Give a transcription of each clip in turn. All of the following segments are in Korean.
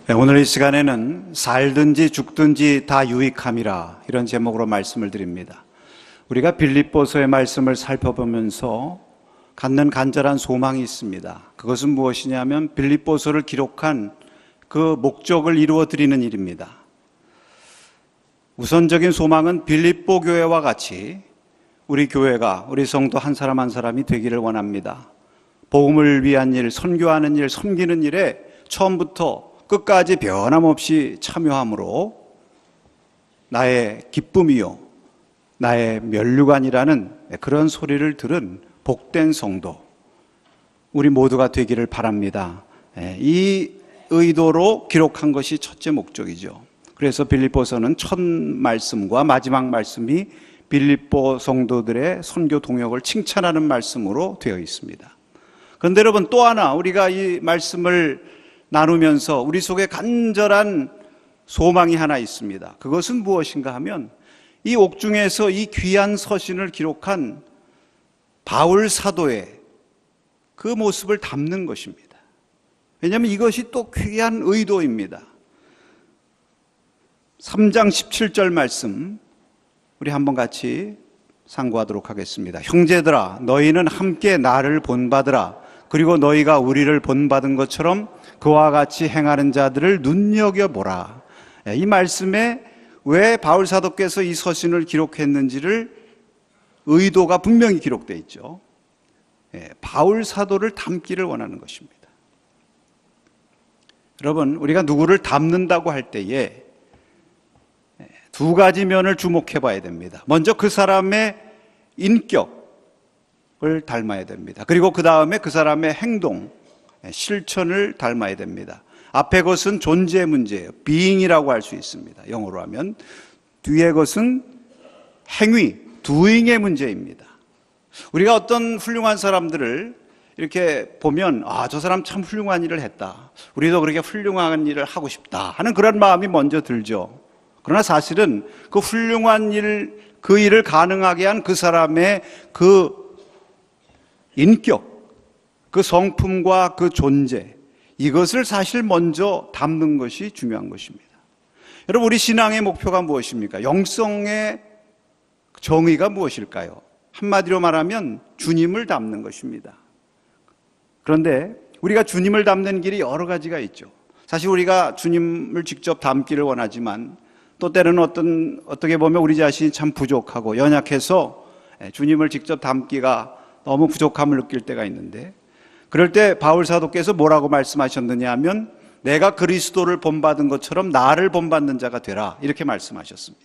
네, 오늘 이 시간에는 살든지 죽든지 다 유익함이라 이런 제목으로 말씀을 드립니다. 우리가 빌립보서의 말씀을 살펴보면서 갖는 간절한 소망이 있습니다. 그것은 무엇이냐면 빌립보서를 기록한 그 목적을 이루어 드리는 일입니다. 우선적인 소망은 빌립보 교회와 같이 우리 교회가, 우리 성도 한 사람 한 사람이 되기를 원합니다. 복음을 위한 일, 선교하는 일, 섬기는 일에 처음부터 끝까지 변함없이 참여함으로 나의 기쁨이요, 나의 면류관이라는 그런 소리를 들은 복된 성도, 우리 모두가 되기를 바랍니다. 이 의도로 기록한 것이 첫째 목적이죠. 그래서 빌립보서는 첫 말씀과 마지막 말씀이 빌립보 성도들의 선교 동역을 칭찬하는 말씀으로 되어 있습니다. 그런데 여러분, 또 하나 우리가 이 말씀을 나누면서 우리 속에 간절한 소망이 하나 있습니다. 그것은 무엇인가 하면 이 옥중에서 이 귀한 서신을 기록한 바울 사도의 그 모습을 담는 것입니다. 왜냐하면 이것이 또 귀한 의도입니다. 3장 17절 말씀 우리 한번 같이 상고하도록 하겠습니다. 형제들아, 너희는 함께 나를 본받으라. 그리고 너희가 우리를 본받은 것처럼 그와 같이 행하는 자들을 눈여겨보라. 이 말씀에 왜 바울 사도께서 이 서신을 기록했는지를 의도가 분명히 기록되어 있죠. 바울 사도를 담기를 원하는 것입니다. 여러분, 우리가 누구를 담는다고 할 때에 두 가지 면을 주목해 봐야 됩니다. 먼저 그 사람의 인격을 닮아야 됩니다. 그리고 그 다음에 그 사람의 행동, 실천을 닮아야 됩니다. 앞에 것은 존재 문제예요. being이라고 할 수 있습니다. 영어로 하면. 뒤에 것은 행위, doing의 문제입니다. 우리가 어떤 훌륭한 사람들을 이렇게 보면 저 사람 참 훌륭한 일을 했다, 우리도 그렇게 훌륭한 일을 하고 싶다 하는 그런 마음이 먼저 들죠. 그러나 사실은 그 훌륭한 일, 그 일을 가능하게 한 그 사람의 그 인격, 그 성품과 그 존재, 이것을 사실 먼저 담는 것이 중요한 것입니다. 여러분, 우리 신앙의 목표가 무엇입니까? 영성의 정의가 무엇일까요? 한마디로 말하면 주님을 닮는 것입니다. 그런데 우리가 주님을 닮는 길이 여러 가지가 있죠. 사실 우리가 주님을 직접 닮기를 원하지만 또 때로는 어떻게 보면 우리 자신이 참 부족하고 연약해서 주님을 직접 닮기가 너무 부족함을 느낄 때가 있는데, 그럴 때 바울 사도께서 뭐라고 말씀하셨느냐 하면 내가 그리스도를 본받은 것처럼 나를 본받는 자가 되라, 이렇게 말씀하셨습니다.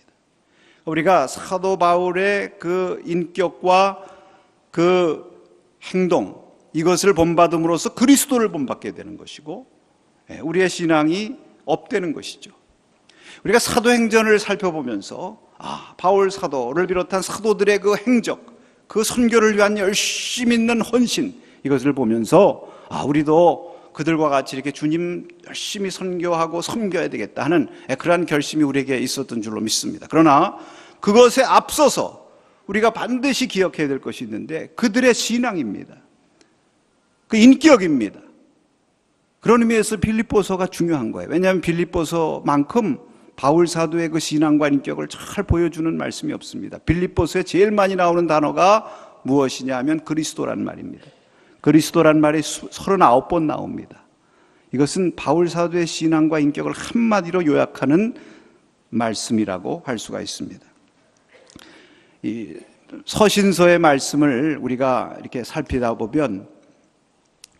우리가 사도 바울의 그 인격과 그 행동, 이것을 본받음으로써 그리스도를 본받게 되는 것이고 우리의 신앙이 업되는 것이죠. 우리가 사도행전을 살펴보면서 바울 사도를 비롯한 사도들의 그 행적, 그 선교를 위한 열심히 있는 헌신, 이것을 보면서 우리도 그들과 같이 이렇게 주님 열심히 선교하고 섬겨야 되겠다 하는 그러한 결심이 우리에게 있었던 줄로 믿습니다. 그러나 그것에 앞서서 우리가 반드시 기억해야 될 것이 있는데 그들의 신앙입니다. 그 인격입니다. 그런 의미에서 빌립보서가 중요한 거예요. 왜냐하면 빌립보서만큼 바울 사도의 그 신앙과 인격을 잘 보여주는 말씀이 없습니다. 빌립보서에 제일 많이 나오는 단어가 무엇이냐 하면 그리스도란 말입니다. 그리스도란 말이 39번 나옵니다. 이것은 바울 사도의 신앙과 인격을 한마디로 요약하는 말씀이라고 할 수가 있습니다. 이 서신서의 말씀을 우리가 이렇게 살피다 보면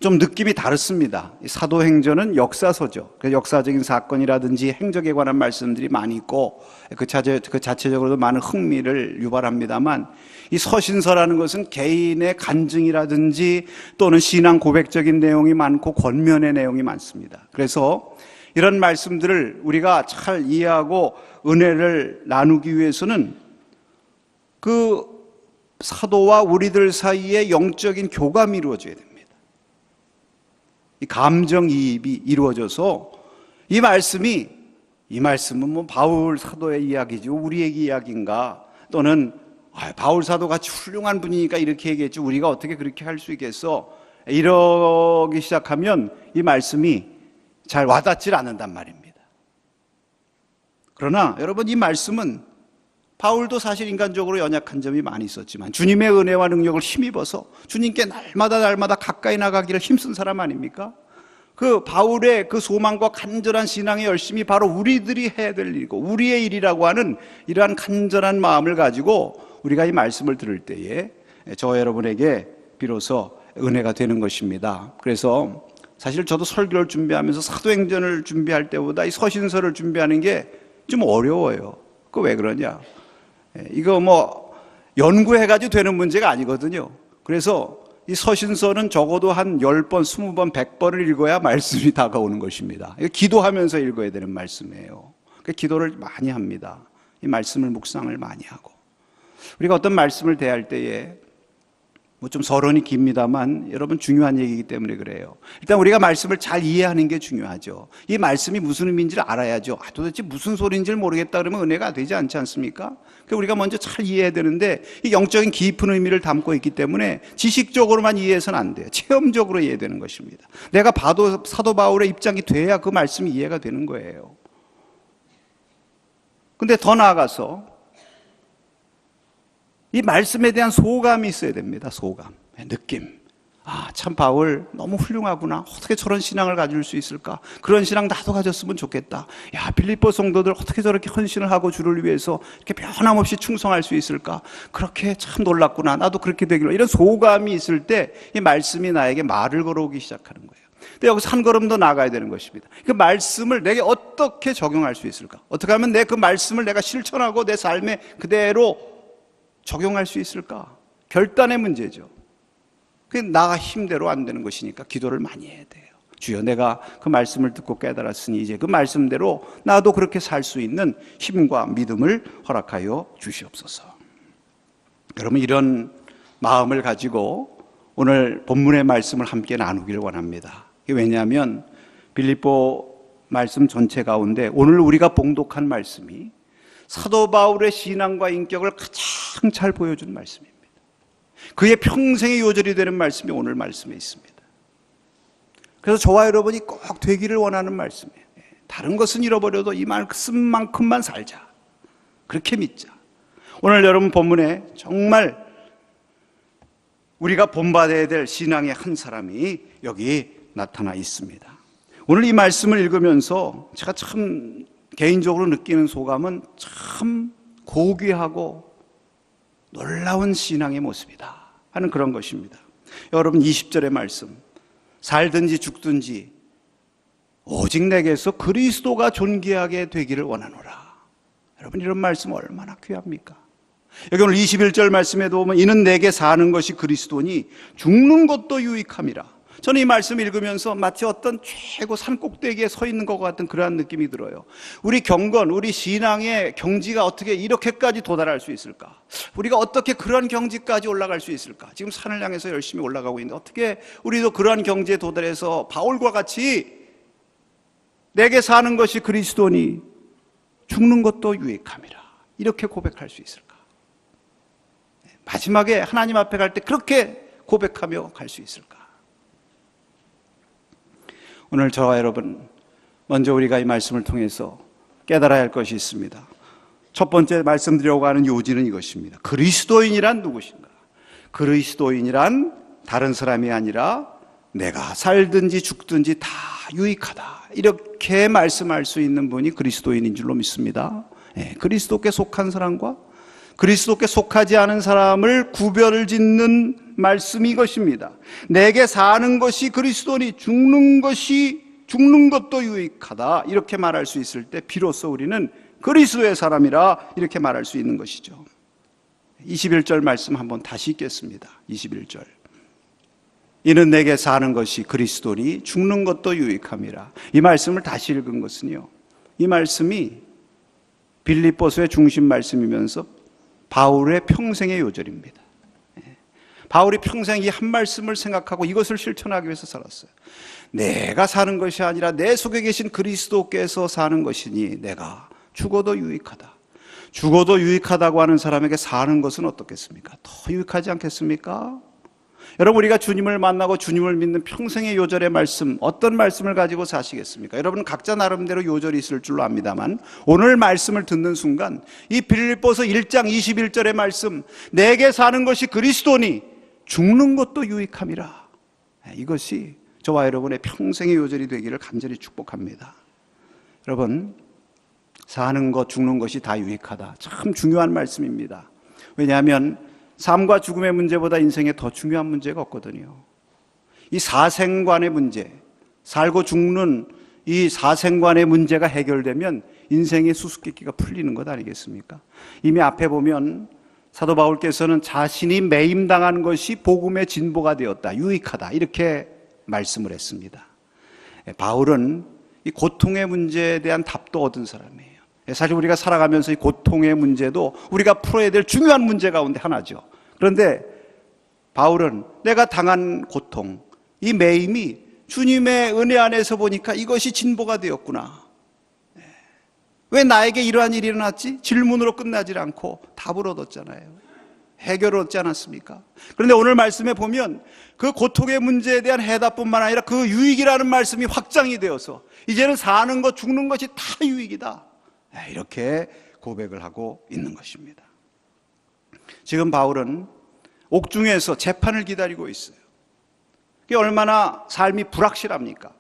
좀 느낌이 다릅니다. 사도행전은 역사서죠. 역사적인 사건이라든지 행적에 관한 말씀들이 많이 있고 그 자체적으로도 많은 흥미를 유발합니다만, 이 서신서라는 것은 개인의 간증이라든지 또는 신앙 고백적인 내용이 많고 권면의 내용이 많습니다. 그래서 이런 말씀들을 우리가 잘 이해하고 은혜를 나누기 위해서는 그 사도와 우리들 사이에 영적인 교감이 이루어져야 됩니다. 이 감정이입이 이루어져서 이 말씀은 뭐 바울 사도의 이야기지 우리의 이야기인가, 또는 바울 사도 같이 훌륭한 분이니까 이렇게 얘기했지 우리가 어떻게 그렇게 할 수 있겠어, 이러기 시작하면 이 말씀이 잘 와닿질 않는단 말입니다. 그러나 여러분, 이 말씀은 바울도 사실 인간적으로 연약한 점이 많이 있었지만 주님의 은혜와 능력을 힘입어서 주님께 날마다 가까이 나가기를 힘쓴 사람 아닙니까? 그 바울의 그 소망과 간절한 신앙의 열심이 바로 우리들이 해야 될 일이고 우리의 일이라고 하는 이러한 간절한 마음을 가지고 우리가 이 말씀을 들을 때에 저와 여러분에게 비로소 은혜가 되는 것입니다. 그래서 사실 저도 설교를 준비하면서 사도행전을 준비할 때보다 이 서신서를 준비하는 게 좀 어려워요. 그 왜 그러냐? 이거 뭐 연구해가지고 되는 문제가 아니거든요. 그래서 이 서신서는 적어도 한 10번, 20번, 100번을 읽어야 말씀이 다가오는 것입니다. 이거 기도하면서 읽어야 되는 말씀이에요. 그러니까 기도를 많이 합니다. 이 말씀을 묵상을 많이 하고. 우리가 어떤 말씀을 대할 때에 뭐 좀 서론이 깁니다만 여러분 중요한 얘기이기 때문에 그래요. 일단 우리가 말씀을 잘 이해하는 게 중요하죠. 이 말씀이 무슨 의미인지를 알아야죠. 도대체 무슨 소리인지를 모르겠다 그러면 은혜가 되지 않지 않습니까? 그러니까 우리가 먼저 잘 이해해야 되는데 이 영적인 깊은 의미를 담고 있기 때문에 지식적으로만 이해해서는 안 돼요. 체험적으로 이해되는 것입니다. 내가 봐도 사도 바울의 입장이 돼야 그 말씀이 이해가 되는 거예요. 근데 더 나아가서 이 말씀에 대한 소감이 있어야 됩니다. 소감, 느낌. 참 바울 너무 훌륭하구나. 어떻게 저런 신앙을 가질 수 있을까? 그런 신앙 나도 가졌으면 좋겠다. 야, 빌립보 성도들 어떻게 저렇게 헌신을 하고 주를 위해서 이렇게 변함없이 충성할 수 있을까? 그렇게 참 놀랍구나. 나도 그렇게 되기로. 이런 소감이 있을 때 이 말씀이 나에게 말을 걸어오기 시작하는 거예요. 근데 여기서 한 걸음 더 나가야 되는 것입니다. 그 말씀을 내게 어떻게 적용할 수 있을까? 어떻게 하면 내 그 말씀을 내가 실천하고 내 삶에 그대로 적용할 수 있을까? 결단의 문제죠. 그게 나 힘대로 안 되는 것이니까 기도를 많이 해야 돼요. 주여, 내가 그 말씀을 듣고 깨달았으니 이제 그 말씀대로 나도 그렇게 살 수 있는 힘과 믿음을 허락하여 주시옵소서. 여러분, 이런 마음을 가지고 오늘 본문의 말씀을 함께 나누기를 원합니다. 왜냐하면 빌립보 말씀 전체 가운데 오늘 우리가 봉독한 말씀이 사도 바울의 신앙과 인격을 가장 잘 보여준 말씀입니다. 그의 평생의 요절이 되는 말씀이 오늘 말씀에 있습니다. 그래서 저와 여러분이 꼭 되기를 원하는 말씀이에요. 다른 것은 잃어버려도 이 말씀만큼만 살자. 그렇게 믿자. 오늘 여러분 본문에 정말 우리가 본받아야 될 신앙의 한 사람이 여기 나타나 있습니다. 오늘 이 말씀을 읽으면서 제가 참 개인적으로 느끼는 소감은 참 고귀하고 놀라운 신앙의 모습이다 하는 그런 것입니다. 여러분, 20절의 말씀, 살든지 죽든지 오직 내게서 그리스도가 존귀하게 되기를 원하노라. 여러분, 이런 말씀 얼마나 귀합니까? 여기 오늘 21절 말씀에도 보면 이는 내게 사는 것이 그리스도니 죽는 것도 유익함이라. 저는 이 말씀 읽으면서 마치 어떤 최고 산 꼭대기에 서 있는 것 같은 그러한 느낌이 들어요. 우리 경건, 우리 신앙의 경지가 어떻게 이렇게까지 도달할 수 있을까? 우리가 어떻게 그런 경지까지 올라갈 수 있을까? 지금 산을 향해서 열심히 올라가고 있는데 어떻게 우리도 그러한 경지에 도달해서 바울과 같이 내게 사는 것이 그리스도니 죽는 것도 유익함이라 이렇게 고백할 수 있을까? 마지막에 하나님 앞에 갈 때 그렇게 고백하며 갈 수 있을까? 오늘 저와 여러분, 먼저 우리가 이 말씀을 통해서 깨달아야 할 것이 있습니다. 첫 번째 말씀드리려고 하는 요지는 이것입니다. 그리스도인이란 누구신가? 그리스도인이란 다른 사람이 아니라 내가 살든지 죽든지 다 유익하다, 이렇게 말씀할 수 있는 분이 그리스도인인 줄로 믿습니다. 그리스도께 속한 사람과 그리스도께 속하지 않은 사람을 구별을 짓는 말씀이 이것입니다. 내게 사는 것이 그리스도니 죽는 것도 유익하다, 이렇게 말할 수 있을 때 비로소 우리는 그리스도의 사람이라 이렇게 말할 수 있는 것이죠. 21절 말씀 한번 다시 읽겠습니다. 21절, 이는 내게 사는 것이 그리스도니 죽는 것도 유익함이라. 이 말씀을 다시 읽은 것은요, 이 말씀이 빌립보서의 중심 말씀이면서 바울의 평생의 요절입니다. 바울이 평생 이 한 말씀을 생각하고 이것을 실천하기 위해서 살았어요. 내가 사는 것이 아니라 내 속에 계신 그리스도께서 사는 것이니 내가 죽어도 유익하다. 죽어도 유익하다고 하는 사람에게 사는 것은 어떻겠습니까? 더 유익하지 않겠습니까? 여러분, 우리가 주님을 만나고 주님을 믿는 평생의 요절의 말씀, 어떤 말씀을 가지고 사시겠습니까? 여러분 각자 나름대로 요절이 있을 줄로 압니다만, 오늘 말씀을 듣는 순간 이 빌립보서 1장 21절의 말씀, 내게 사는 것이 그리스도니 죽는 것도 유익함이라, 이것이 저와 여러분의 평생의 요절이 되기를 간절히 축복합니다. 여러분, 사는 것 죽는 것이 다 유익하다, 참 중요한 말씀입니다. 왜냐하면 삶과 죽음의 문제보다 인생에 더 중요한 문제가 없거든요. 이 사생관의 문제, 살고 죽는 이 사생관의 문제가 해결되면 인생의 수수께끼가 풀리는 것 아니겠습니까? 이미 앞에 보면 사도 바울께서는 자신이 매임당한 것이 복음의 진보가 되었다, 유익하다, 이렇게 말씀을 했습니다. 바울은 이 고통의 문제에 대한 답도 얻은 사람이에요. 사실 우리가 살아가면서 이 고통의 문제도 우리가 풀어야 될 중요한 문제 가운데 하나죠. 그런데 바울은 내가 당한 고통, 이 매임이 주님의 은혜 안에서 보니까 이것이 진보가 되었구나. 왜 나에게 이러한 일이 일어났지? 질문으로 끝나지 않고 답을 얻었잖아요. 해결을 얻지 않았습니까? 그런데 오늘 말씀에 보면 그 고통의 문제에 대한 해답뿐만 아니라 그 유익이라는 말씀이 확장이 되어서 이제는 사는 것 죽는 것이 다 유익이다, 이렇게 고백을 하고 있는 것입니다. 지금 바울은 옥중에서 재판을 기다리고 있어요. 그게 얼마나 삶이 불확실합니까?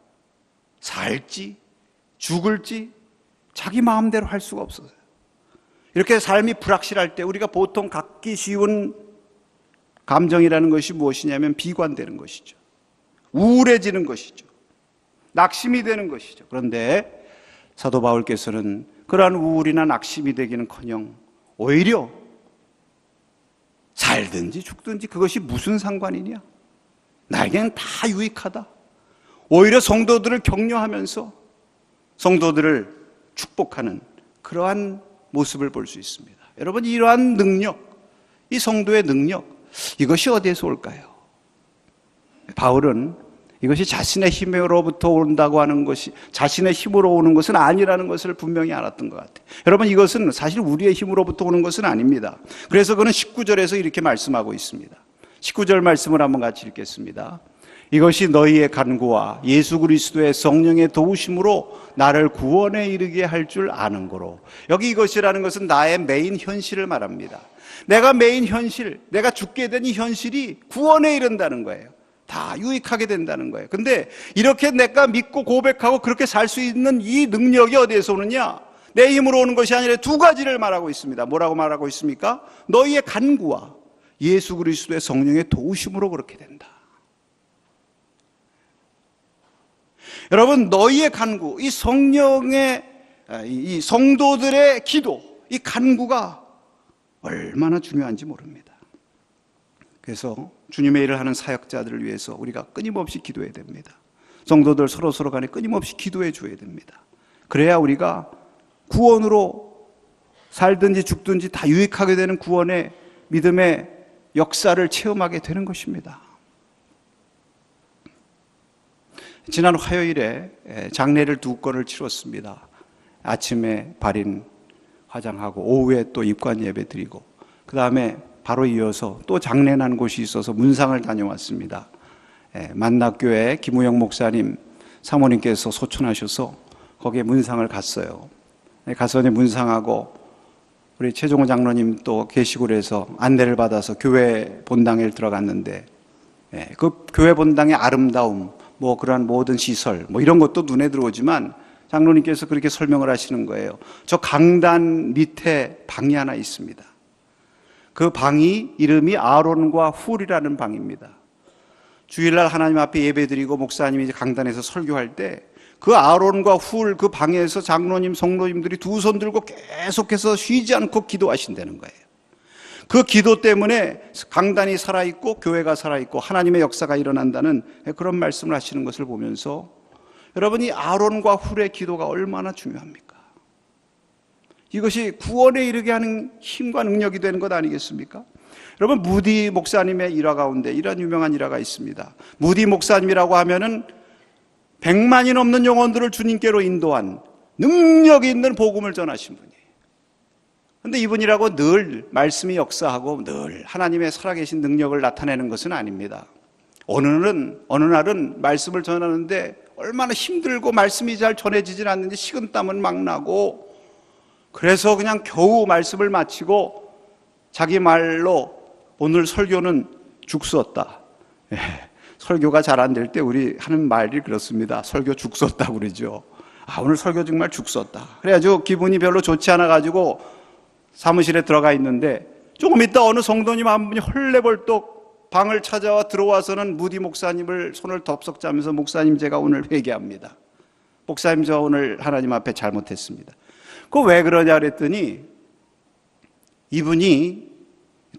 살지 죽을지 자기 마음대로 할 수가 없어요. 이렇게 삶이 불확실할 때 우리가 보통 갖기 쉬운 감정이라는 것이 무엇이냐면 비관되는 것이죠. 우울해지는 것이죠. 낙심이 되는 것이죠. 그런데 사도 바울께서는 그러한 우울이나 낙심이 되기는커녕 오히려 살든지 죽든지 그것이 무슨 상관이냐, 나에게는 다 유익하다, 오히려 성도들을 격려하면서 성도들을 축복하는 그러한 모습을 볼 수 있습니다. 여러분, 이러한 능력, 이 성도의 능력, 이것이 어디에서 올까요? 바울은 이것이 자신의 힘으로부터 온다고 하는 것이, 자신의 힘으로 오는 것은 아니라는 것을 분명히 알았던 것 같아요. 여러분, 이것은 사실 우리의 힘으로부터 오는 것은 아닙니다. 그래서 그는 19절에서 이렇게 말씀하고 있습니다. 19절 말씀을 한번 같이 읽겠습니다. 이것이 너희의 간구와 예수 그리스도의 성령의 도우심으로 나를 구원에 이르게 할 줄 아는 거로. 여기 이것이라는 것은 나의 메인 현실을 말합니다. 내가 메인 현실, 내가 죽게 된 이 현실이 구원에 이른다는 거예요. 다 유익하게 된다는 거예요. 근데 이렇게 내가 믿고 고백하고 그렇게 살 수 있는 이 능력이 어디에서 오느냐? 내 힘으로 오는 것이 아니라 두 가지를 말하고 있습니다. 뭐라고 말하고 있습니까? 너희의 간구와 예수 그리스도의 성령의 도우심으로 그렇게 된다. 여러분, 너희의 간구, 이 성령의, 이 성도들의 기도, 이 간구가 얼마나 중요한지 모릅니다. 그래서 주님의 일을 하는 사역자들을 위해서 우리가 끊임없이 기도해야 됩니다. 성도들 서로 간에 끊임없이 기도해 줘야 됩니다. 그래야 우리가 구원으로 살든지 죽든지 다 유익하게 되는 구원의 믿음의 역사를 체험하게 되는 것입니다. 지난 화요일에 장례를 2건을 치렀습니다. 아침에 발인 화장하고 오후에 또 입관 예배 드리고, 그 다음에 바로 이어서 또 장례난 곳이 있어서 문상을 다녀왔습니다. 만락교회 김우영 목사님 사모님께서 소천하셔서 거기에 문상을 갔어요. 가서 문상하고 우리 최종호 장로님 또 계시고 그래서 안내를 받아서 교회 본당에 들어갔는데, 그 교회 본당의 아름다움, 뭐 그러한 모든 시설, 뭐 이런 것도 눈에 들어오지만 장로님께서 그렇게 설명을 하시는 거예요. 저 강단 밑에 방이 하나 있습니다. 그 방이 이름이 아론과 훌이라는 방입니다. 주일날 하나님 앞에 예배드리고 목사님이 이제 강단에서 설교할 때 그 아론과 훌 그 방에서 장로님, 성도님들이 두 손 들고 계속해서 쉬지 않고 기도하신다는 거예요. 그 기도 때문에 강단이 살아있고 교회가 살아있고 하나님의 역사가 일어난다는 그런 말씀을 하시는 것을 보면서 여러분이 아론과 훌의 기도가 얼마나 중요합니까? 이것이 구원에 이르게 하는 힘과 능력이 되는 것 아니겠습니까? 여러분, 무디 목사님의 일화 가운데 이런 유명한 일화가 있습니다. 무디 목사님이라고 하면은 100만이 넘는 영혼들을 주님께로 인도한 능력이 있는 복음을 전하신 분이에요. 그런데 이분이라고 늘 말씀이 역사하고 늘 하나님의 살아계신 능력을 나타내는 것은 아닙니다. 어느 날은 말씀을 전하는데 얼마나 힘들고 말씀이 잘 전해지질 않는지 식은땀은 막 나고, 그래서 그냥 겨우 말씀을 마치고 자기 말로 오늘 설교는 죽었다. 예, 설교가 잘 안 될 때 우리 하는 말이 그렇습니다. 설교 죽었다고 그러죠. 오늘 설교 정말 죽었다. 그래가지고 기분이 별로 좋지 않아가지고 사무실에 들어가 있는데, 조금 있다 어느 성도님 한 분이 헐레벌떡 방을 찾아와 들어와서는 무디 목사님을 손을 덥석 잡으면서, 목사님 제가 오늘 회개합니다. 목사님 저 오늘 하나님 앞에 잘못했습니다. 그거 왜 그러냐 그랬더니, 이분이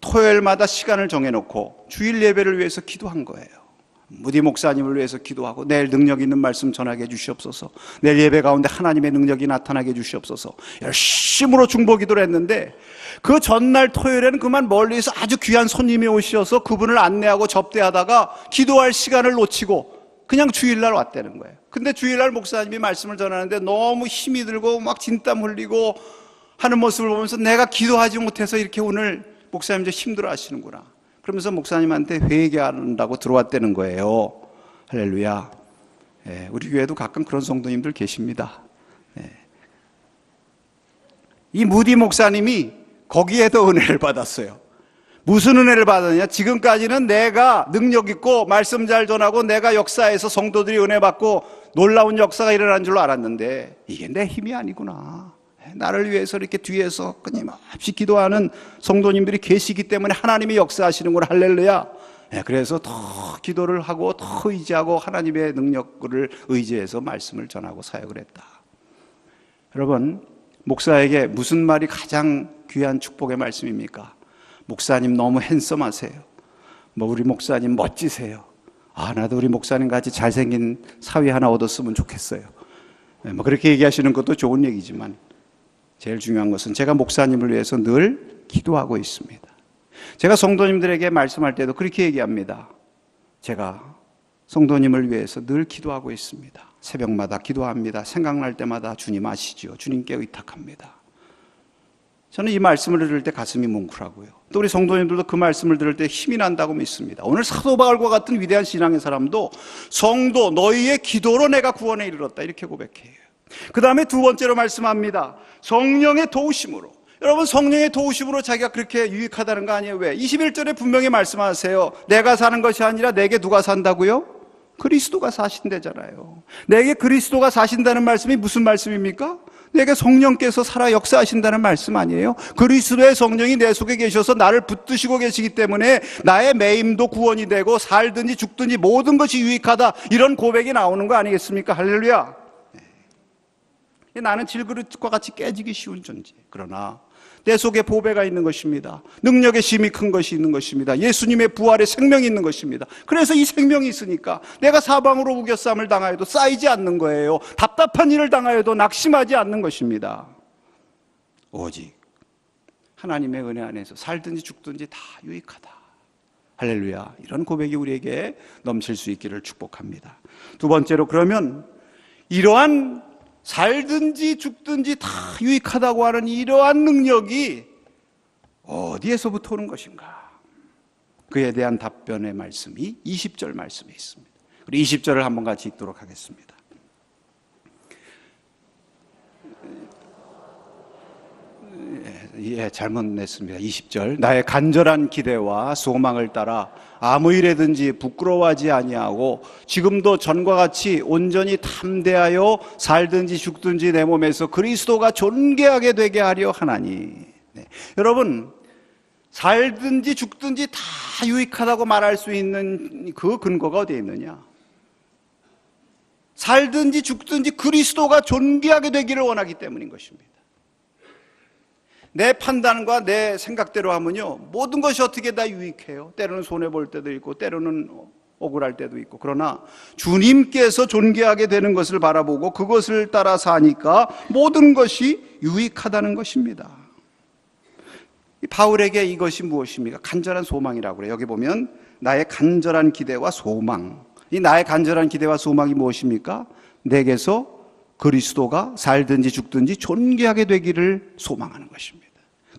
토요일마다 시간을 정해놓고 주일 예배를 위해서 기도한 거예요. 무디 목사님을 위해서 기도하고, 내일 능력 있는 말씀 전하게 해주시옵소서, 내일 예배 가운데 하나님의 능력이 나타나게 해주시옵소서, 열심으로 중보 기도를 했는데, 그 전날 토요일에는 그만 멀리서 아주 귀한 손님이 오셔서 그분을 안내하고 접대하다가 기도할 시간을 놓치고 그냥 주일날 왔다는 거예요. 근데 주일날 목사님이 말씀을 전하는데 너무 힘이 들고 막 진땀 흘리고 하는 모습을 보면서, 내가 기도하지 못해서 이렇게 오늘 목사님 좀 힘들어 하시는구나, 그러면서 목사님한테 회개한다고 들어왔다는 거예요. 할렐루야. 예, 우리 교회도 가끔 그런 성도님들 계십니다. 예. 이 무디 목사님이 거기에도 은혜를 받았어요. 무슨 은혜를 받았냐? 지금까지는 내가 능력 있고 말씀 잘 전하고 내가 역사에서 성도들이 은혜 받고 놀라운 역사가 일어난 줄로 알았는데, 이게 내 힘이 아니구나. 나를 위해서 이렇게 뒤에서 끊임없이 기도하는 성도님들이 계시기 때문에 하나님이 역사하시는구나. 할렐루야. 그래서 더 기도를 하고 더 의지하고 하나님의 능력을 의지해서 말씀을 전하고 사역을 했다. 여러분, 목사에게 무슨 말이 가장 귀한 축복의 말씀입니까? 목사님 너무 핸섬하세요. 우리 목사님 멋지세요. 나도 우리 목사님 같이 잘생긴 사위 하나 얻었으면 좋겠어요. 그렇게 얘기하시는 것도 좋은 얘기지만, 제일 중요한 것은 제가 목사님을 위해서 늘 기도하고 있습니다. 제가 성도님들에게 말씀할 때도 그렇게 얘기합니다. 제가 성도님을 위해서 늘 기도하고 있습니다. 새벽마다 기도합니다. 생각날 때마다 주님 아시죠? 주님께 의탁합니다. 저는 이 말씀을 들을 때 가슴이 뭉클하고요. 또 우리 성도님들도 그 말씀을 들을 때 힘이 난다고 믿습니다. 오늘 사도 바울과 같은 위대한 신앙의 사람도 성도 너희의 기도로 내가 구원에 이르렀다, 이렇게 고백해요. 그 다음에 두 번째로 말씀합니다. 성령의 도우심으로. 여러분, 성령의 도우심으로 자기가 그렇게 유익하다는 거 아니에요? 왜? 21절에 분명히 말씀하세요. 내가 사는 것이 아니라 내게 누가 산다고요? 그리스도가 사신대잖아요. 내게 그리스도가 사신다는 말씀이 무슨 말씀입니까? 내게 성령께서 살아 역사하신다는 말씀 아니에요? 그리스도의 성령이 내 속에 계셔서 나를 붙드시고 계시기 때문에 나의 매임도 구원이 되고 살든지 죽든지 모든 것이 유익하다, 이런 고백이 나오는 거 아니겠습니까? 할렐루야. 나는 질그릇과 같이 깨지기 쉬운 존재. 그러나 내 속에 보배가 있는 것입니다. 능력의 힘이 큰 것이 있는 것입니다. 예수님의 부활의 생명이 있는 것입니다. 그래서 이 생명이 있으니까 내가 사방으로 우겨쌈을 당하여도 쌓이지 않는 거예요. 답답한 일을 당하여도 낙심하지 않는 것입니다. 오직 하나님의 은혜 안에서 살든지 죽든지 다 유익하다. 할렐루야. 이런 고백이 우리에게 넘칠 수 있기를 축복합니다. 두 번째로, 그러면 이러한 살든지 죽든지 다 유익하다고 하는 이러한 능력이 어디에서부터 오는 것인가? 그에 대한 답변의 말씀이 20절 말씀에 있습니다. 우리 20절을 한번 같이 읽도록 하겠습니다. 잘못 냈습니다. 20절. 나의 간절한 기대와 소망을 따라 아무 일에든지 부끄러워하지 아니하고 지금도 전과 같이 온전히 담대하여 살든지 죽든지 내 몸에서 그리스도가 존귀하게 되게 하려 하나니. 여러분, 살든지 죽든지 다 유익하다고 말할 수 있는 그 근거가 어디에 있느냐? 살든지 죽든지 그리스도가 존귀하게 되기를 원하기 때문인 것입니다. 내 판단과 내 생각대로 하면요, 모든 것이 어떻게 다 유익해요. 때로는 손해볼 때도 있고 때로는 억울할 때도 있고. 그러나 주님께서 존귀하게 되는 것을 바라보고 그것을 따라 사니까 모든 것이 유익하다는 것입니다. 바울에게 이것이 무엇입니까? 간절한 소망이라고 그래요. 여기 보면 나의 간절한 기대와 소망. 이 나의 간절한 기대와 소망이 무엇입니까? 내게서 그리스도가 살든지 죽든지 존귀하게 되기를 소망하는 것입니다.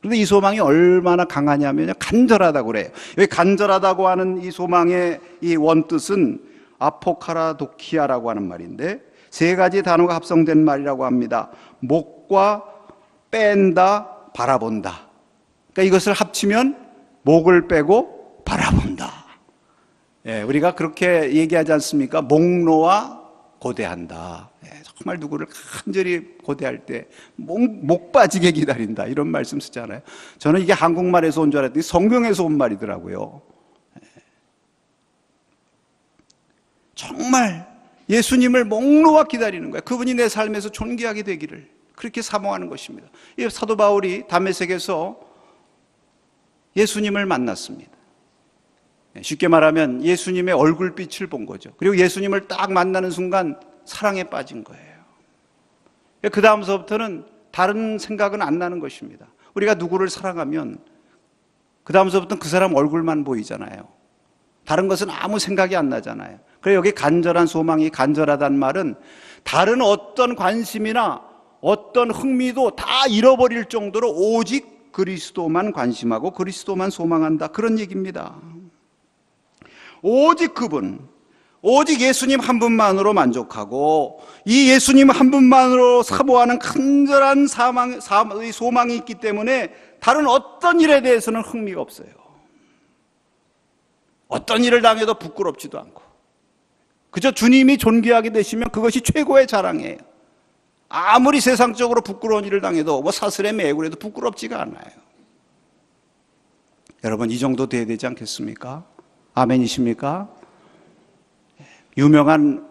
그런데 이 소망이 얼마나 강하냐면요, 간절하다고 그래요. 여기 간절하다고 하는 이 소망의 이 원뜻은 아포카라도키아라고 하는 말인데, 세 가지 단어가 합성된 말이라고 합니다. 목과 뺀다, 바라본다. 그러니까 이것을 합치면 목을 빼고 바라본다. 예, 우리가 그렇게 얘기하지 않습니까? 목놓아 고대한다. 예, 정말 누구를 간절히 고대할 때 목 빠지게 기다린다, 이런 말씀 쓰잖아요. 저는 이게 한국말에서 온 줄 알았더니 성경에서 온 말이더라고요. 예. 정말 예수님을 목 놓아 기다리는 거예요. 그분이 내 삶에서 존귀하게 되기를 그렇게 사모하는 것입니다. 이 사도 바울이 다메섹에서 예수님을 만났습니다. 쉽게 말하면 예수님의 얼굴빛을 본 거죠. 그리고 예수님을 딱 만나는 순간 사랑에 빠진 거예요. 그 다음서부터는 다른 생각은 안 나는 것입니다. 우리가 누구를 사랑하면 그 다음서부터는 그 사람 얼굴만 보이잖아요. 다른 것은 아무 생각이 안 나잖아요. 그래서 여기 간절한 소망이, 간절하다는 말은 다른 어떤 관심이나 어떤 흥미도 다 잃어버릴 정도로 오직 그리스도만 관심하고 그리스도만 소망한다, 그런 얘기입니다. 오직 그분, 오직 예수님 한 분만으로 만족하고 이 예수님 한 분만으로 사모하는 간절한 소망이 있기 때문에 다른 어떤 일에 대해서는 흥미가 없어요. 어떤 일을 당해도 부끄럽지도 않고 그저 주님이 존귀하게 되시면 그것이 최고의 자랑이에요. 아무리 세상적으로 부끄러운 일을 당해도 뭐 사슬에 매고 그래도 부끄럽지가 않아요. 여러분, 이 정도 돼야 되지 않겠습니까? 아멘이십니까? 유명한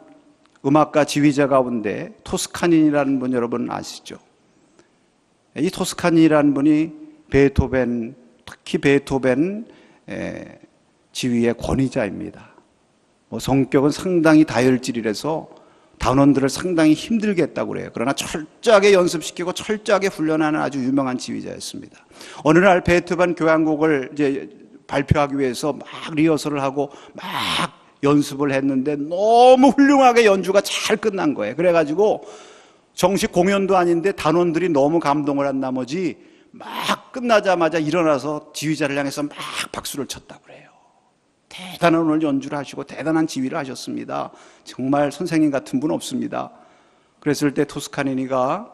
음악가 지휘자 가운데 토스카니라는 분 여러분 아시죠? 이 토스카니라는 분이 베토벤, 특히 베토벤 지휘의 권위자입니다. 성격은 상당히 다혈질이라서 단원들을 상당히 힘들게 했다고 그래요. 그러나 철저하게 연습시키고 철저하게 훈련하는 아주 유명한 지휘자였습니다. 어느 날 베토벤 교향곡을 이제 발표하기 위해서 막 리허설을 하고 막 연습을 했는데 너무 훌륭하게 연주가 잘 끝난 거예요. 그래가지고 정식 공연도 아닌데 단원들이 너무 감동을 한 나머지 막 끝나자마자 일어나서 지휘자를 향해서 막 박수를 쳤다고 그래요. 대단한 오늘 연주를 하시고 대단한 지휘를 하셨습니다. 정말 선생님 같은 분 없습니다. 그랬을 때 토스카니니가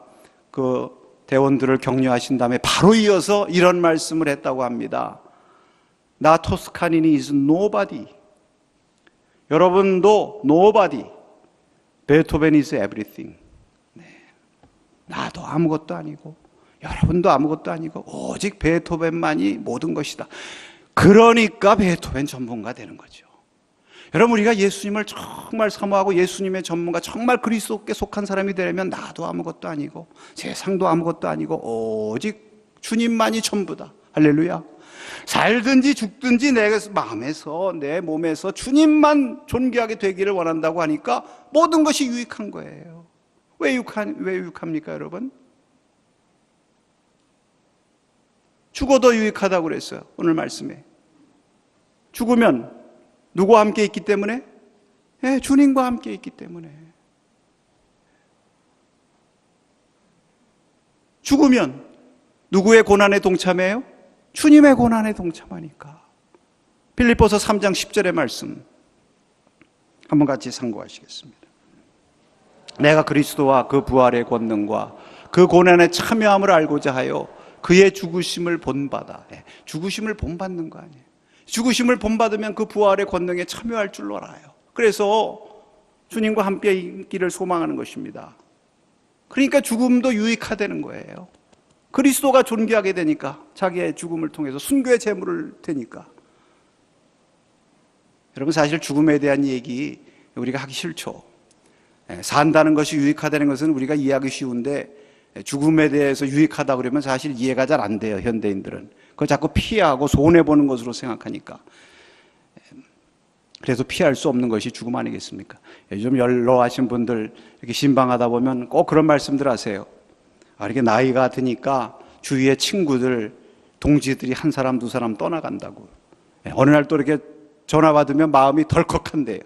그 대원들을 격려하신 다음에 바로 이어서 이런 말씀을 했다고 합니다. 나 토스카니니 is nobody. 여러분도 nobody. 베토벤 is everything. 네. 나도 아무것도 아니고 여러분도 아무것도 아니고 오직 베토벤만이 모든 것이다. 그러니까 베토벤 전문가 되는 거죠. 여러분, 우리가 예수님을 정말 사모하고 예수님의 전문가, 정말 그리스도께 속한 사람이 되려면 나도 아무것도 아니고 세상도 아무것도 아니고 오직 주님만이 전부다. 할렐루야. 살든지 죽든지 내 마음에서, 내 몸에서 주님만 존귀하게 되기를 원한다고 하니까 모든 것이 유익한 거예요. 왜 유익합니까, 여러분? 죽어도 유익하다고 그랬어요, 오늘 말씀에. 죽으면 누구와 함께 있기 때문에? 네, 주님과 함께 있기 때문에. 죽으면 누구의 고난에 동참해요? 주님의 고난에 동참하니까. 빌립보서 3장 10절의 말씀 한번 같이 상고하시겠습니다. 내가 그리스도와 그 부활의 권능과 그 고난에 참여함을 알고자 하여 그의 죽으심을 본받아. 죽으심을 본받는 거 아니에요. 죽으심을 본받으면 그 부활의 권능에 참여할 줄 알아요. 그래서 주님과 함께 있기를 소망하는 것입니다. 그러니까 죽음도 유익하다는 거예요. 그리스도가 존귀하게 되니까, 자기의 죽음을 통해서 순교의 제물을 되니까. 여러분, 사실 죽음에 대한 얘기 우리가 하기 싫죠. 산다는 것이 유익하다는 것은 우리가 이해하기 쉬운데 죽음에 대해서 유익하다 그러면 사실 이해가 잘 안 돼요, 현대인들은. 그거 자꾸 피하고 손해보는 것으로 생각하니까. 그래서 피할 수 없는 것이 죽음 아니겠습니까? 요즘 연로하신 분들 이렇게 신방하다 보면 꼭 그런 말씀들 하세요. 이렇게 나이가 드니까 주위의 친구들, 동지들이 한 사람, 두 사람 떠나간다고. 어느 날 또 이렇게 전화 받으면 마음이 덜컥한대요.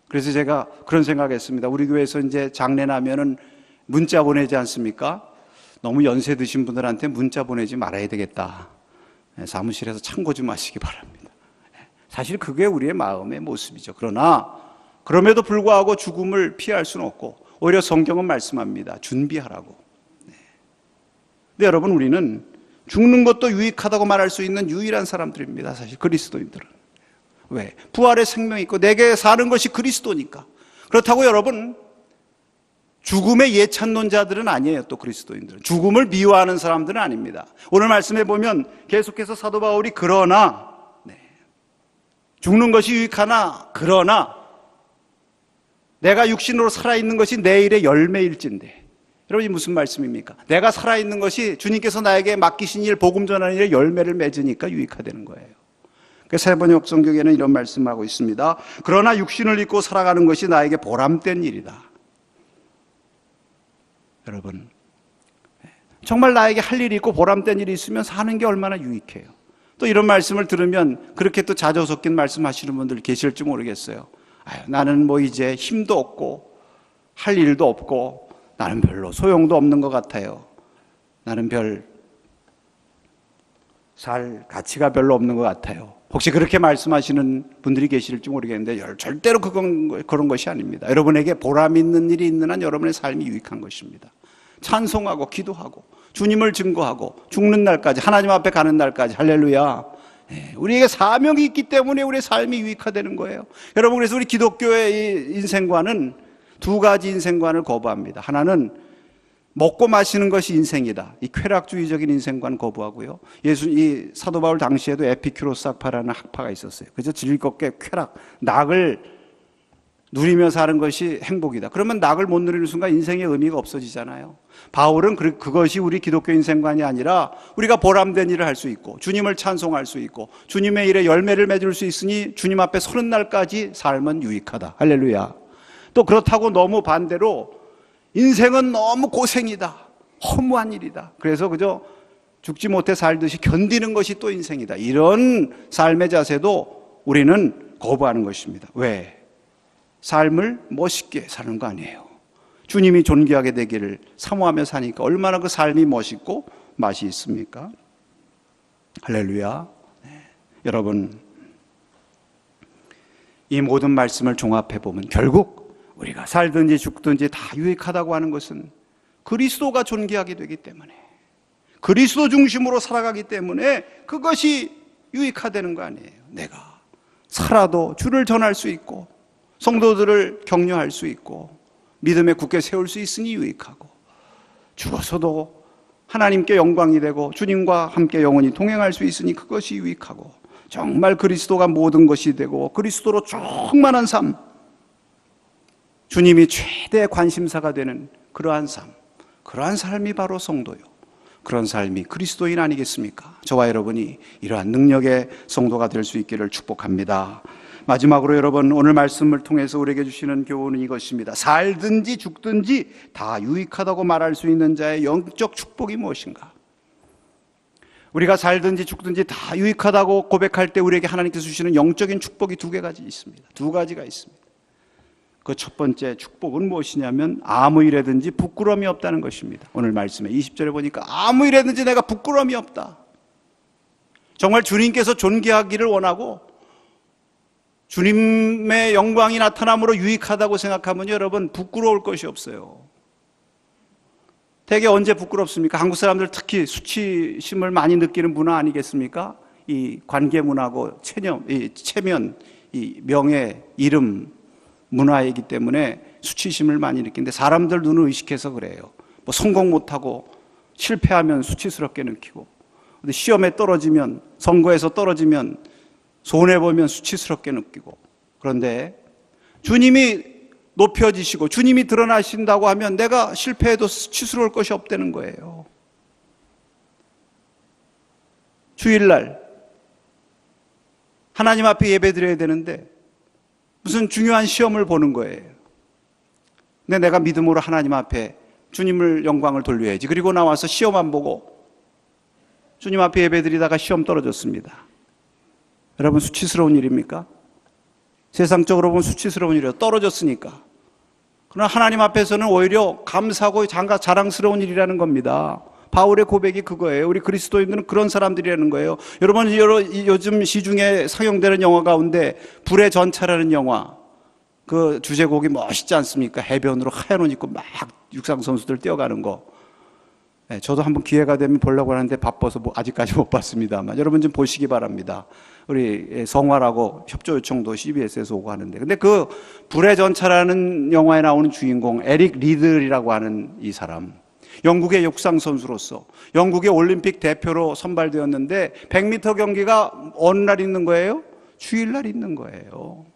그래서 제가 그런 생각했습니다. 우리 교회에서 이제 장례 나면은 문자 보내지 않습니까? 너무 연세 드신 분들한테 문자 보내지 말아야 되겠다. 사무실에서 참고 좀 하시기 바랍니다. 사실 그게 우리의 마음의 모습이죠. 그러나 그럼에도 불구하고 죽음을 피할 수는 없고 오히려 성경은 말씀합니다. 준비하라고. 근데 여러분, 우리는 죽는 것도 유익하다고 말할 수 있는 유일한 사람들입니다. 사실 그리스도인들은. 왜? 부활의 생명이 있고 내게 사는 것이 그리스도니까. 그렇다고 여러분, 죽음의 예찬론자들은 아니에요. 또 그리스도인들은 죽음을 미워하는 사람들은 아닙니다. 오늘 말씀해 보면 계속해서 사도 바울이 그러나, 죽는 것이 유익하나 그러나 내가 육신으로 살아있는 것이 내일의 열매일진데. 여러분, 이 무슨 말씀입니까? 내가 살아있는 것이 주님께서 나에게 맡기신 일, 복음 전하는 일에 열매를 맺으니까 유익하다는 거예요. 세번역 성경에는 이런 말씀하고 있습니다. 그러나 육신을 입고 살아가는 것이 나에게 보람된 일이다. 여러분, 정말 나에게 할 일이 있고 보람된 일이 있으면 사는 게 얼마나 유익해요. 또 이런 말씀을 들으면 그렇게 또 자조 섞인 말씀하시는 분들 계실지 모르겠어요. 나는 뭐 이제 힘도 없고 할 일도 없고 나는 별로 소용도 없는 것 같아요. 나는 살 가치가 별로 없는 것 같아요. 혹시 그렇게 말씀하시는 분들이 계실지 모르겠는데 절대로 그런 것이 아닙니다. 여러분에게 보람 있는 일이 있는 한 여러분의 삶이 유익한 것입니다. 찬송하고 기도하고 주님을 증거하고 죽는 날까지, 하나님 앞에 가는 날까지, 할렐루야. 우리에게 사명이 있기 때문에 우리의 삶이 유익화되는 거예요. 여러분, 그래서 우리 기독교의 인생관은 두 가지 인생관을 거부합니다. 하나는 먹고 마시는 것이 인생이다. 이 쾌락주의적인 인생관 거부하고요. 이 사도 바울 당시에도 에피큐로스 학파라는 학파가 있었어요. 그래서 즐겁게 쾌락, 낙을 누리며 사는 것이 행복이다. 그러면 낙을 못 누리는 순간 인생의 의미가 없어지잖아요. 바울은 그것이 우리 기독교 인생관이 아니라 우리가 보람된 일을 할 수 있고 주님을 찬송할 수 있고 주님의 일에 열매를 맺을 수 있으니 주님 앞에 서는 날까지 삶은 유익하다. 할렐루야. 또 그렇다고 너무 반대로 인생은 너무 고생이다, 허무한 일이다, 그래서 그저 죽지 못해 살듯이 견디는 것이 또 인생이다, 이런 삶의 자세도 우리는 거부하는 것입니다. 왜? 삶을 멋있게 사는 거 아니에요. 주님이 존귀하게 되기를 사모하며 사니까 얼마나 그 삶이 멋있고 맛이 있습니까? 할렐루야. 여러분, 이 모든 말씀을 종합해 보면 결국 우리가 살든지 죽든지 다 유익하다고 하는 것은 그리스도가 존귀하게 되기 때문에, 그리스도 중심으로 살아가기 때문에 그것이 유익하다는 거 아니에요. 내가 살아도 주를 전할 수 있고 성도들을 격려할 수 있고 믿음에 굳게 세울 수 있으니 유익하고, 죽어서도 하나님께 영광이 되고 주님과 함께 영원히 동행할 수 있으니 그것이 유익하고, 정말 그리스도가 모든 것이 되고 그리스도로 충만한 삶, 주님이 최대 관심사가 되는 그러한 삶, 그러한 삶이 바로 성도요, 그런 삶이 그리스도인 아니겠습니까? 저와 여러분이 이러한 능력의 성도가 될 수 있기를 축복합니다. 마지막으로 여러분, 오늘 말씀을 통해서 우리에게 주시는 교훈은 이것입니다. 살든지 죽든지 다 유익하다고 말할 수 있는 자의 영적 축복이 무엇인가? 우리가 살든지 죽든지 다 유익하다고 고백할 때 우리에게 하나님께서 주시는 영적인 축복이 두 가지가 있습니다. 그 첫 번째 축복은 무엇이냐면 아무 일에든지 부끄러움이 없다는 것입니다. 오늘 말씀에 20절에 보니까 아무 일에든지 내가 부끄러움이 없다. 정말 주님께서 존귀하기를 원하고 주님의 영광이 나타남으로 유익하다고 생각하면 여러분, 부끄러울 것이 없어요. 대개 언제 부끄럽습니까? 한국 사람들 특히 수치심을 많이 느끼는 문화 아니겠습니까? 이 관계문화고 체면, 이 명예, 이름 문화이기 때문에 수치심을 많이 느끼는데, 사람들 눈을 의식해서 그래요. 뭐 성공 못하고 실패하면 수치스럽게 느끼고, 근데 시험에 떨어지면, 선거에서 떨어지면, 손해보면 수치스럽게 느끼고. 그런데 주님이 높여지시고 주님이 드러나신다고 하면 내가 실패해도 수치스러울 것이 없다는 거예요. 주일날 하나님 앞에 예배드려야 되는데 무슨 중요한 시험을 보는 거예요. 근데 내가 믿음으로 하나님 앞에 주님을 영광을 돌려야지. 그리고 나와서 시험 안 보고 주님 앞에 예배드리다가 시험 떨어졌습니다. 여러분, 수치스러운 일입니까? 세상적으로 보면 수치스러운 일이에요. 떨어졌으니까. 그러나 하나님 앞에서는 오히려 감사하고 자랑스러운 일이라는 겁니다. 바울의 고백이 그거예요. 우리 그리스도인들은 그런 사람들이라는 거예요. 여러분, 요즘 시중에 상영되는 영화 가운데 불의 전차라는 영화, 그 주제곡이 멋있지 않습니까? 해변으로 하얀 옷 입고 막 육상 선수들 뛰어가는 거. 네, 저도 한번 기회가 되면 보려고 하는데 바빠서 아직까지 못 봤습니다만 여러분 좀 보시기 바랍니다. 우리 성화라고 협조 요청도 CBS에서 오고 하는데, 근데 그 불의 전차라는 영화에 나오는 주인공 에릭 리들이라고 하는 이 사람, 영국의 육상 선수로서 영국의 올림픽 대표로 선발되었는데 100m 경기가 어느 날 있는 거예요? 주일날 있는 거예요.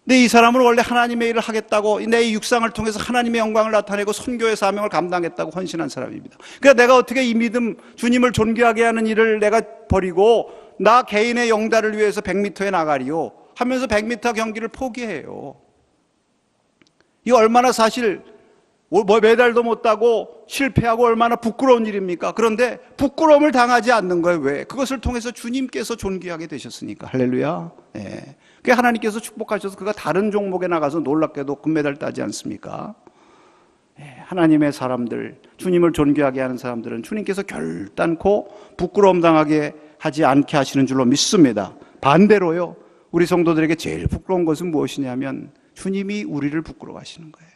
근데 이 사람은 원래 하나님의 일을 하겠다고, 내 육상을 통해서 하나님의 영광을 나타내고 선교의 사명을 감당했다고 헌신한 사람입니다. 그러니까 내가 어떻게 이 믿음, 주님을 존귀하게 하는 일을 내가 버리고 나 개인의 영달을 위해서 100m에 나가리요 하면서 100m 경기를 포기해요. 이거 얼마나 사실 메달도 못 따고 실패하고 얼마나 부끄러운 일입니까? 그런데 부끄러움을 당하지 않는 거예요. 왜? 그것을 통해서 주님께서 존귀하게 되셨으니까. 할렐루야. 예. 그 하나님께서 축복하셔서 그가 다른 종목에 나가서 놀랍게도 금메달 따지 않습니까? 예. 하나님의 사람들, 주님을 존귀하게 하는 사람들은 주님께서 결단코 부끄러움 당하게 하지 않게 하시는 줄로 믿습니다. 반대로요, 우리 성도들에게 제일 부끄러운 것은 무엇이냐면 주님이 우리를 부끄러워하시는 거예요.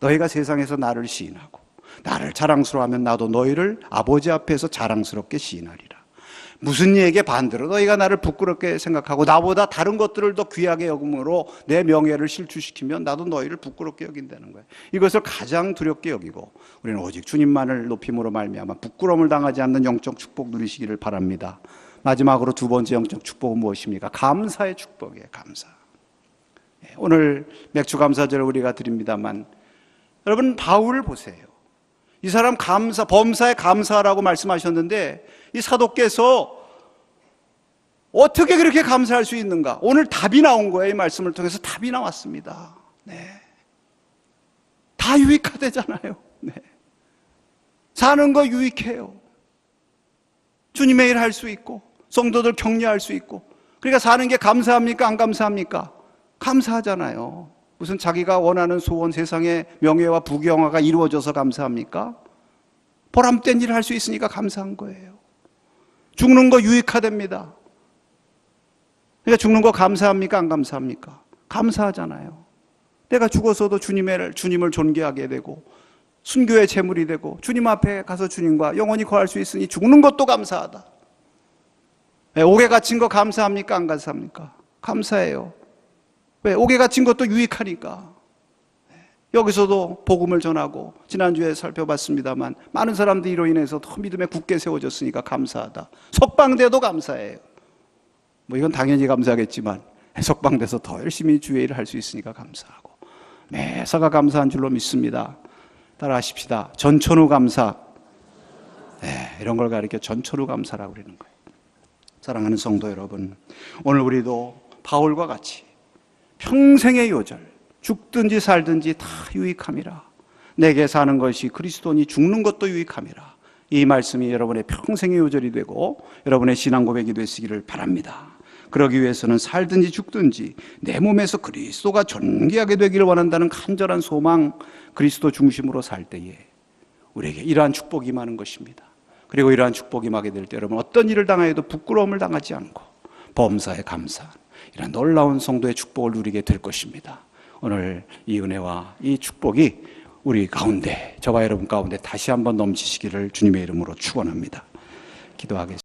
너희가 세상에서 나를 시인하고 나를 자랑스러워하면 나도 너희를 아버지 앞에서 자랑스럽게 시인하리라. 무슨 얘기에 반대로 너희가 나를 부끄럽게 생각하고 나보다 다른 것들을 더 귀하게 여김으로 내 명예를 실추시키면 나도 너희를 부끄럽게 여긴다는 거예요. 이것을 가장 두렵게 여기고 우리는 오직 주님만을 높임으로 말미암아 부끄러움을 당하지 않는 영적 축복 누리시기를 바랍니다. 마지막으로 두 번째 영적 축복은 무엇입니까? 감사의 축복이에요. 감사. 오늘 맥주 감사절을 우리가 드립니다만 여러분, 바울을 보세요. 이 사람 범사에 감사하라고 말씀하셨는데 이 사도께서 어떻게 그렇게 감사할 수 있는가? 오늘 답이 나온 거예요. 이 말씀을 통해서 답이 나왔습니다. 네. 다 유익하대잖아요. 네. 사는 거 유익해요. 주님의 일 할 수 있고 성도들 격려할 수 있고, 그러니까 사는 게 감사합니까? 안 감사합니까? 감사하잖아요. 무슨 자기가 원하는 소원, 세상의 명예와 부귀영화가 이루어져서 감사합니까? 보람된 일을 할 수 있으니까 감사한 거예요. 죽는 거 유익하답니다. 그러니까 죽는 거 감사합니까? 안 감사합니까? 감사하잖아요. 내가 죽어서도 주님을 존귀하게 되고 순교의 제물이 되고 주님 앞에 가서 주님과 영원히 거할 수 있으니 죽는 것도 감사하다. 옥에 갇힌 거 감사합니까? 안 감사합니까? 감사해요. 왜? 옥에 갇힌 것도 유익하니까. 여기서도 복음을 전하고, 지난주에 살펴봤습니다만 많은 사람들이 이로 인해서 더 믿음에 굳게 세워졌으니까 감사하다. 석방돼도 감사해요. 이건 당연히 감사하겠지만 석방돼서 더 열심히 주의 일을 할 수 있으니까 감사하고, 매사가 감사한 줄로 믿습니다. 따라하십시다. 전천후 감사. 이런 걸 가리켜 전천후 감사라고 그러는 거예요. 사랑하는 성도 여러분, 오늘 우리도 바울과 같이 평생의 요절, 죽든지 살든지 다 유익함이라. 내게 사는 것이 그리스도니 죽는 것도 유익함이라. 이 말씀이 여러분의 평생의 요절이 되고 여러분의 신앙 고백이 되시기를 바랍니다. 그러기 위해서는 살든지 죽든지 내 몸에서 그리스도가 존귀하게 되기를 원한다는 간절한 소망, 그리스도 중심으로 살 때에 우리에게 이러한 축복이 임하는 것입니다. 그리고 이러한 축복이 임하게 될 때 여러분 어떤 일을 당하여도 부끄러움을 당하지 않고 범사에 감사한 이런 놀라운 성도의 축복을 누리게 될 것입니다. 오늘 이 은혜와 이 축복이 우리 가운데, 저와 여러분 가운데 다시 한번 넘치시기를 주님의 이름으로 축원합니다. 기도하겠습니다.